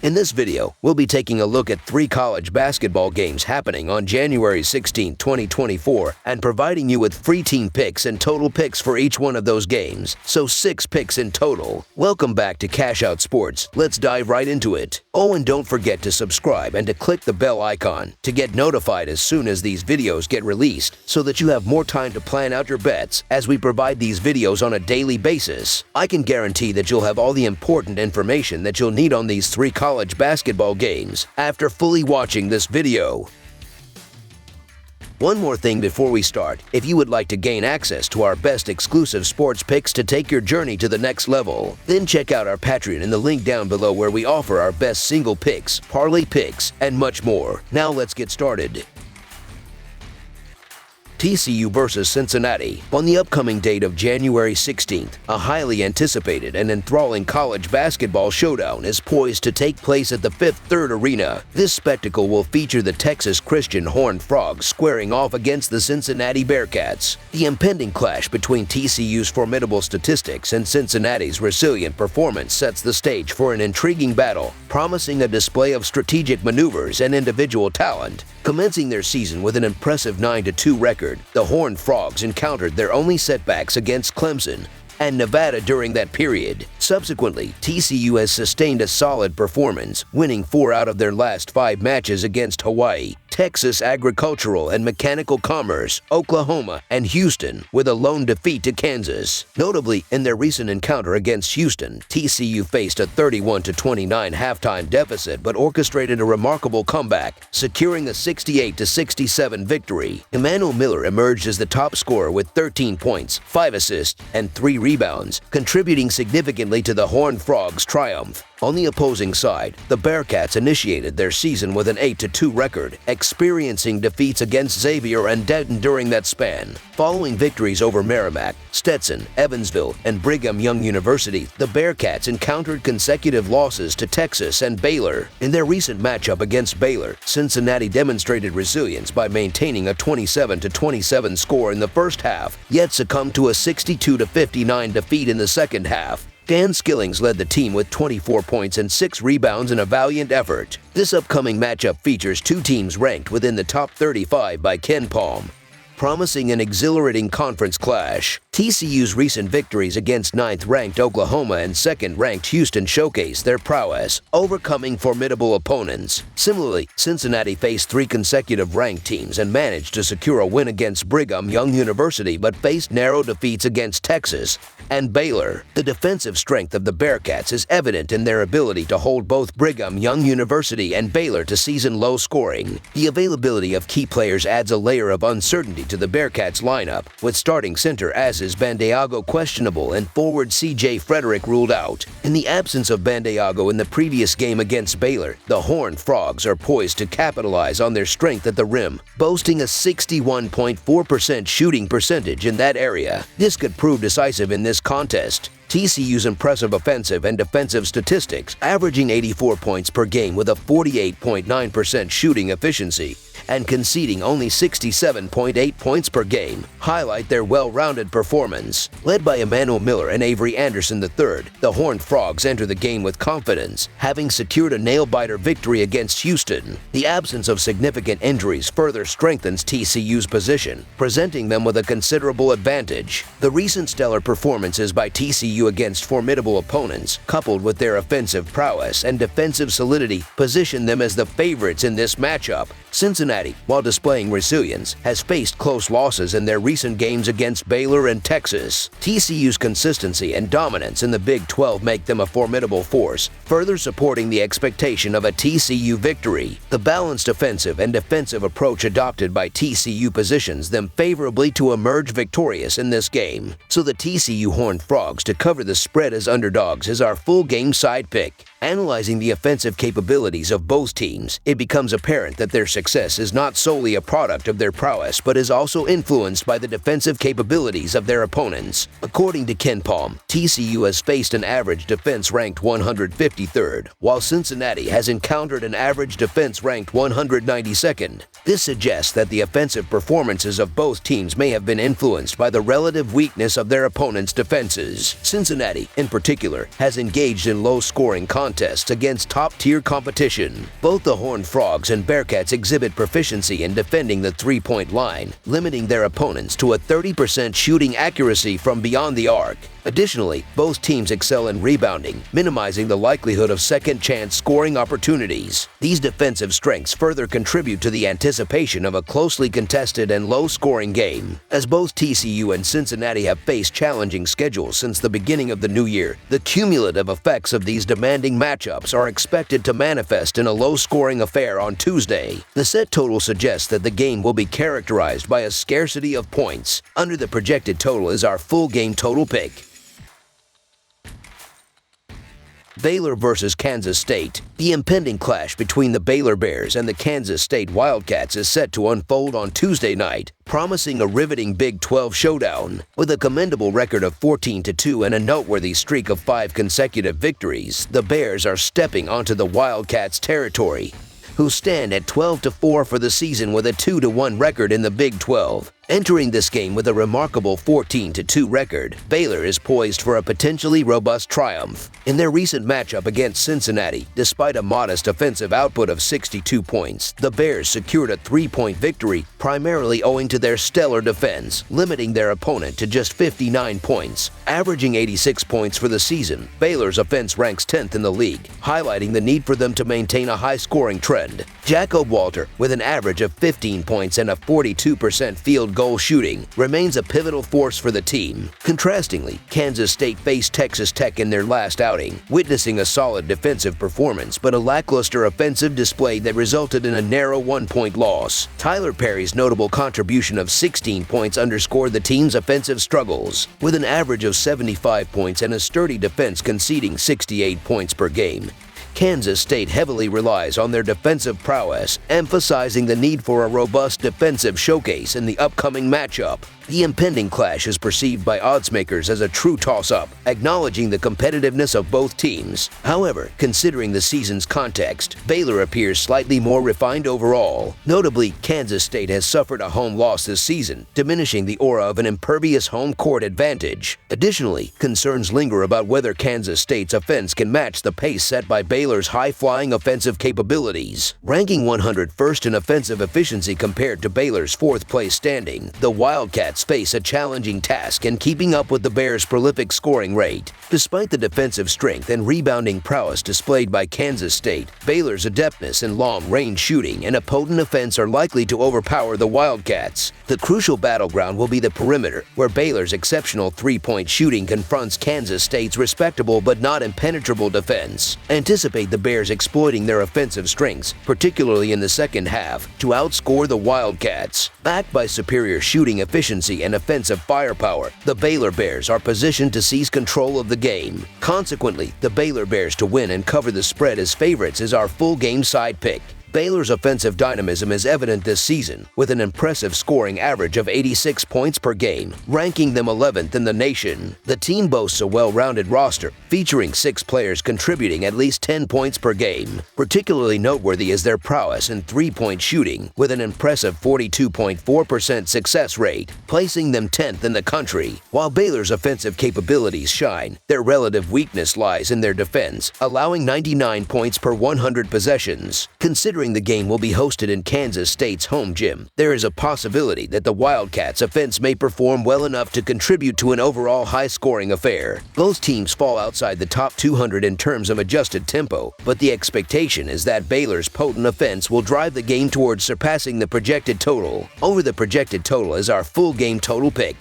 In this video, we'll be taking a look at 3 college basketball games happening on January 16, 2024, and providing you with free team picks and total picks for each one of those games, so 6 picks in total. Welcome back to Cash Out Sports. Let's dive right into it. Oh, and don't forget to subscribe and to click the bell icon to get notified as soon as these videos get released, so that you have more time to plan out your bets as we provide these videos on a daily basis. I can guarantee that you'll have all the important information that you'll need on these 3 college basketball games after fully watching this video. One more thing before we start: if you would like to gain access to our best exclusive sports picks to take your journey to the next level, then check out our Patreon in the link down below, where we offer our best single picks, parlay picks, and much more. Now let's get started. TCU versus Cincinnati. On the upcoming date of January 16th, a highly anticipated and enthralling college basketball showdown is poised to take place at the Fifth Third Arena. This spectacle will feature the Texas Christian Horned Frogs squaring off against the Cincinnati Bearcats. The impending clash between TCU's formidable statistics and Cincinnati's resilient performance sets the stage for an intriguing battle, promising a display of strategic maneuvers and individual talent. Commencing their season with an impressive 9-2 record, the Horned Frogs encountered their only setbacks against Clemson and Nevada during that period. Subsequently, TCU has sustained a solid performance, winning 4 out of their last 5 matches against Hawaii, Texas Agricultural and Mechanical Commerce, Oklahoma, and Houston, with a lone defeat to Kansas. Notably, in their recent encounter against Houston, TCU faced a 31-29 halftime deficit but orchestrated a remarkable comeback, securing a 68-67 victory. Emmanuel Miller emerged as the top scorer with 13 points, 5 assists, and 3 rebounds, contributing significantly to the Horned Frogs' triumph. On the opposing side, the Bearcats initiated their season with an 8-2 record, experiencing defeats against Xavier and Denton during that span. Following victories over Merrimack, Stetson, Evansville, and Brigham Young University, the Bearcats encountered consecutive losses to Texas and Baylor. In their recent matchup against Baylor, Cincinnati demonstrated resilience by maintaining a 27-27 score in the first half, yet succumbed to a 62-59 defeat in the second half. Dan Skillings led the team with 24 points and 6 rebounds in a valiant effort. This upcoming matchup features 2 teams ranked within the top 35 by Ken Palm, promising an exhilarating conference clash. TCU's recent victories against 9th-ranked Oklahoma and 2nd-ranked Houston showcase their prowess, overcoming formidable opponents. Similarly, Cincinnati faced 3 consecutive ranked teams and managed to secure a win against Brigham Young University, but faced narrow defeats against Texas and Baylor. The defensive strength of the Bearcats is evident in their ability to hold both Brigham Young University and Baylor to season-low scoring. The availability of key players adds a layer of uncertainty to the Bearcats lineup, with starting center Aziz Bandaogo questionable and forward C.J. Frederick ruled out. In the absence of Bandaogo in the previous game against Baylor, the Horned Frogs are poised to capitalize on their strength at the rim, boasting a 61.4% shooting percentage in that area. This could prove decisive in this contest. TCU's impressive offensive and defensive statistics, averaging 84 points per game with a 48.9% shooting efficiency and conceding only 67.8 points per game, highlight their well-rounded performance. Led by Emmanuel Miller and Avery Anderson III, the Horned Frogs enter the game with confidence, having secured a nail-biter victory against Houston. The absence of significant injuries further strengthens TCU's position, presenting them with a considerable advantage. The recent stellar performances by TCU against formidable opponents, coupled with their offensive prowess and defensive solidity, position them as the favorites in this matchup. Cincinnati, while displaying resilience, has faced close losses in their recent games against Baylor and Texas. TCU's consistency and dominance in the Big 12 make them a formidable force, further supporting the expectation of a TCU victory. The balanced offensive and defensive approach adopted by TCU positions them favorably to emerge victorious in this game. So the TCU Horned Frogs to cover the spread as underdogs is our full game side pick. Analyzing the offensive capabilities of both teams, it becomes apparent that their success is is not solely a product of their prowess but is also influenced by the defensive capabilities of their opponents. According to KenPom, TCU has faced an average defense ranked 153rd, while Cincinnati has encountered an average defense ranked 192nd. This suggests that the offensive performances of both teams may have been influenced by the relative weakness of their opponents' defenses. Cincinnati, in particular, has engaged in low-scoring contests against top-tier competition. Both the Horned Frogs and Bearcats exhibit proficiency in defending the three-point line, limiting their opponents to a 30% shooting accuracy from beyond the arc. Additionally, both teams excel in rebounding, minimizing the likelihood of second-chance scoring opportunities. These defensive strengths further contribute to the anticipation of a closely contested and low-scoring game. As both TCU and Cincinnati have faced challenging schedules since the beginning of the new year, the cumulative effects of these demanding matchups are expected to manifest in a low-scoring affair on Tuesday. The set total suggests that the game will be characterized by a scarcity of points. Under the projected total is our full game total pick. Baylor versus Kansas State. The impending clash between the Baylor Bears and the Kansas State Wildcats is set to unfold on Tuesday night, promising a riveting Big 12 showdown. With a commendable record of 14-2 and a noteworthy streak of 5 consecutive victories, the Bears are stepping onto the Wildcats' territory, who stand at 12-4 for the season with a 2-1 record in the Big 12. Entering this game with a remarkable 14-2 record, Baylor is poised for a potentially robust triumph. In their recent matchup against Cincinnati, despite a modest offensive output of 62 points, the Bears secured a 3-point victory, primarily owing to their stellar defense, limiting their opponent to just 59 points. Averaging 86 points for the season, Baylor's offense ranks 10th in the league, highlighting the need for them to maintain a high-scoring trend. Jacob Walter, with an average of 15 points and a 42% field goal shooting, remains a pivotal force for the team. Contrastingly, Kansas State faced Texas Tech in their last outing, witnessing a solid defensive performance but a lackluster offensive display that resulted in a narrow 1-point loss. Tyler Perry's notable contribution of 16 points underscored the team's offensive struggles, with an average of 75 points and a sturdy defense conceding 68 points per game. Kansas State heavily relies on their defensive prowess, emphasizing the need for a robust defensive showcase in the upcoming matchup. The impending clash is perceived by oddsmakers as a true toss-up, acknowledging the competitiveness of both teams. However, considering the season's context, Baylor appears slightly more refined overall. Notably, Kansas State has suffered a home loss this season, diminishing the aura of an impervious home court advantage. Additionally, concerns linger about whether Kansas State's offense can match the pace set by Baylor's high-flying offensive capabilities. Ranking 101st in offensive efficiency compared to Baylor's 4th-place standing, the Wildcats face a challenging task in keeping up with the Bears' prolific scoring rate. Despite the defensive strength and rebounding prowess displayed by Kansas State, Baylor's adeptness in long-range shooting and a potent offense are likely to overpower the Wildcats. The crucial battleground will be the perimeter, where Baylor's exceptional three-point shooting confronts Kansas State's respectable but not impenetrable defense. Anticipate the Bears exploiting their offensive strengths, particularly in the second half, to outscore the Wildcats. Backed by superior shooting efficiency and offensive firepower, the Baylor Bears are positioned to seize control of the game. Consequently, the Baylor Bears to win and cover the spread as favorites is our full game side pick. Baylor's offensive dynamism is evident this season, with an impressive scoring average of 86 points per game, ranking them 11th in the nation. The team boasts a well-rounded roster, featuring 6 players contributing at least 10 points per game. Particularly noteworthy is their prowess in three-point shooting, with an impressive 42.4% success rate, placing them 10th in the country. While Baylor's offensive capabilities shine, their relative weakness lies in their defense, allowing 99 points per 100 possessions. Considering the game will be hosted in Kansas State's home gym, there is a possibility that the Wildcats' offense may perform well enough to contribute to an overall high-scoring affair. Both teams fall outside the top 200 in terms of adjusted tempo, but the expectation is that Baylor's potent offense will drive the game towards surpassing the projected total. Over the projected total is our full game total pick.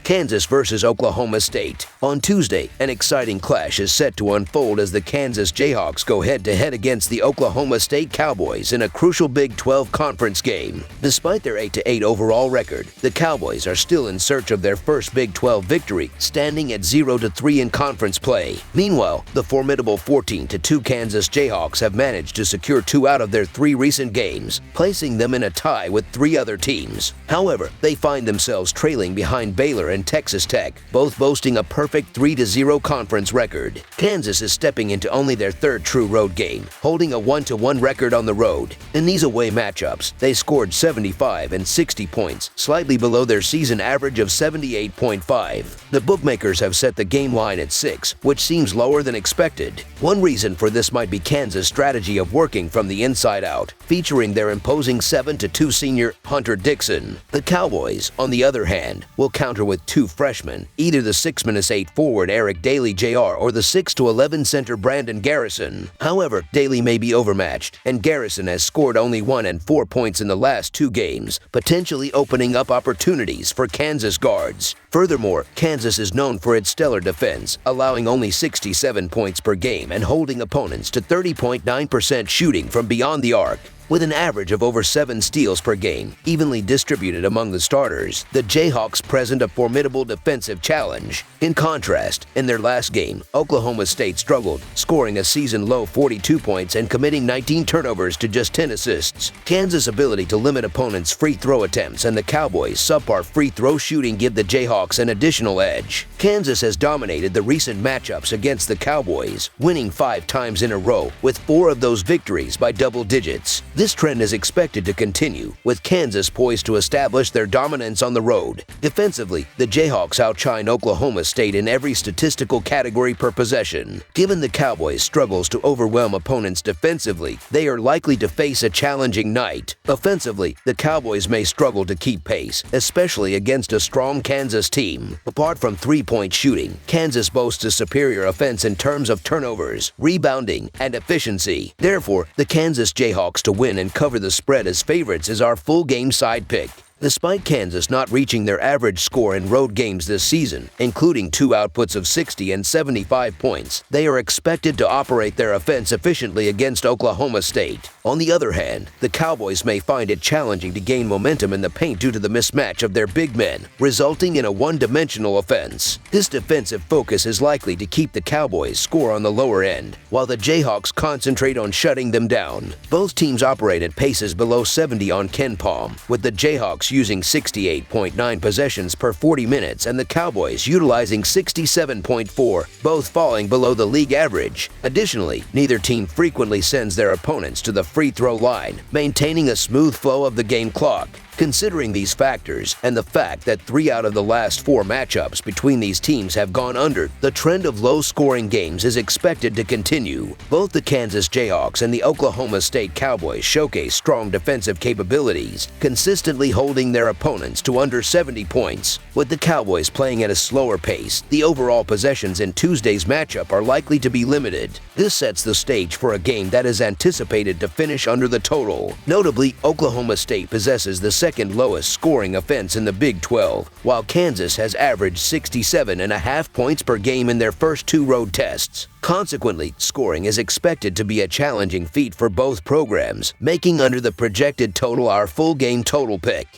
Kansas versus Oklahoma State. On Tuesday, an exciting clash is set to unfold as the Kansas Jayhawks go head-to-head against the Oklahoma State Cowboys in a crucial Big 12 conference game. Despite their 8-8 overall record, the Cowboys are still in search of their first Big 12 victory, standing at 0-3 in conference play. Meanwhile, the formidable 14-2 Kansas Jayhawks have managed to secure 2 out of their 3 recent games, placing them in a tie with 3 other teams. However, they find themselves trailing behind Baylor and Texas Tech, both boasting a perfect 3-0 conference record. Kansas is stepping into only their 3rd true road game, holding a 1-1 record on the road. In these away matchups, they scored 75 and 60 points, slightly below their season average of 78.5. The bookmakers have set the game line at 6, which seems lower than expected. One reason for this might be Kansas' strategy of working from the inside out, featuring their imposing 7-2 senior Hunter Dixon. The Cowboys, on the other hand, will counter with 2 freshmen, either the 6-8 forward Eric Daly Jr. or the 6-11 center Brandon Garrison. However, Daly may be overmatched, and Garrison has scored only 1 and 4 points in the last 2 games, potentially opening up opportunities for Kansas guards. Furthermore, Kansas is known for its stellar defense, allowing only 67 points per game and holding opponents to 30.9% shooting from beyond the arc. With an average of over 7 steals per game, evenly distributed among the starters, the Jayhawks present a formidable defensive challenge. In contrast, in their last game, Oklahoma State struggled, scoring a season-low 42 points and committing 19 turnovers to just 10 assists. Kansas' ability to limit opponents' free throw attempts and the Cowboys' subpar free throw shooting give the Jayhawks an additional edge. Kansas has dominated the recent matchups against the Cowboys, winning 5 times in a row, with 4 of those victories by double digits. This trend is expected to continue, with Kansas poised to establish their dominance on the road. Defensively, the Jayhawks outshine Oklahoma State in every statistical category per possession. Given the Cowboys' struggles to overwhelm opponents defensively, they are likely to face a challenging night. Offensively, the Cowboys may struggle to keep pace, especially against a strong Kansas team. Apart from three-point shooting, Kansas boasts a superior offense in terms of turnovers, rebounding, and efficiency. Therefore, the Kansas Jayhawks to win and cover the spread as favorites is our full game side pick. Despite Kansas not reaching their average score in road games this season, including 2 outputs of 60 and 75 points, they are expected to operate their offense efficiently against Oklahoma State. On the other hand, the Cowboys may find it challenging to gain momentum in the paint due to the mismatch of their big men, resulting in a one-dimensional offense. This defensive focus is likely to keep the Cowboys' score on the lower end, while the Jayhawks concentrate on shutting them down. Both teams operate at paces below 70 on KenPom, with the Jayhawks using 68.9 possessions per 40 minutes and the Cowboys utilizing 67.4, both falling below the league average. Additionally, neither team frequently sends their opponents to the free throw line, maintaining a smooth flow of the game clock. Considering these factors and the fact that 3 out of the last 4 matchups between these teams have gone under, the trend of low-scoring games is expected to continue. Both the Kansas Jayhawks and the Oklahoma State Cowboys showcase strong defensive capabilities, consistently holding their opponents to under 70 points. With the Cowboys playing at a slower pace, the overall possessions in Tuesday's matchup are likely to be limited. This sets the stage for a game that is anticipated to finish under the total. Notably, Oklahoma State possesses the second lowest scoring offense in the Big 12, while Kansas has averaged 67.5 points per game in their first 2 road tests. Consequently, scoring is expected to be a challenging feat for both programs, making under the projected total our full game total pick.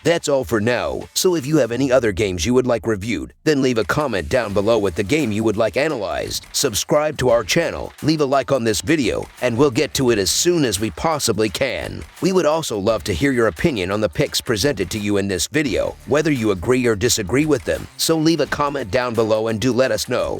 That's all for now, so if you have any other games you would like reviewed, then leave a comment down below with the game you would like analyzed. Subscribe to our channel, leave a like on this video, and we'll get to it as soon as we possibly can. We would also love to hear your opinion on the picks presented to you in this video, whether you agree or disagree with them, so leave a comment down below and do let us know.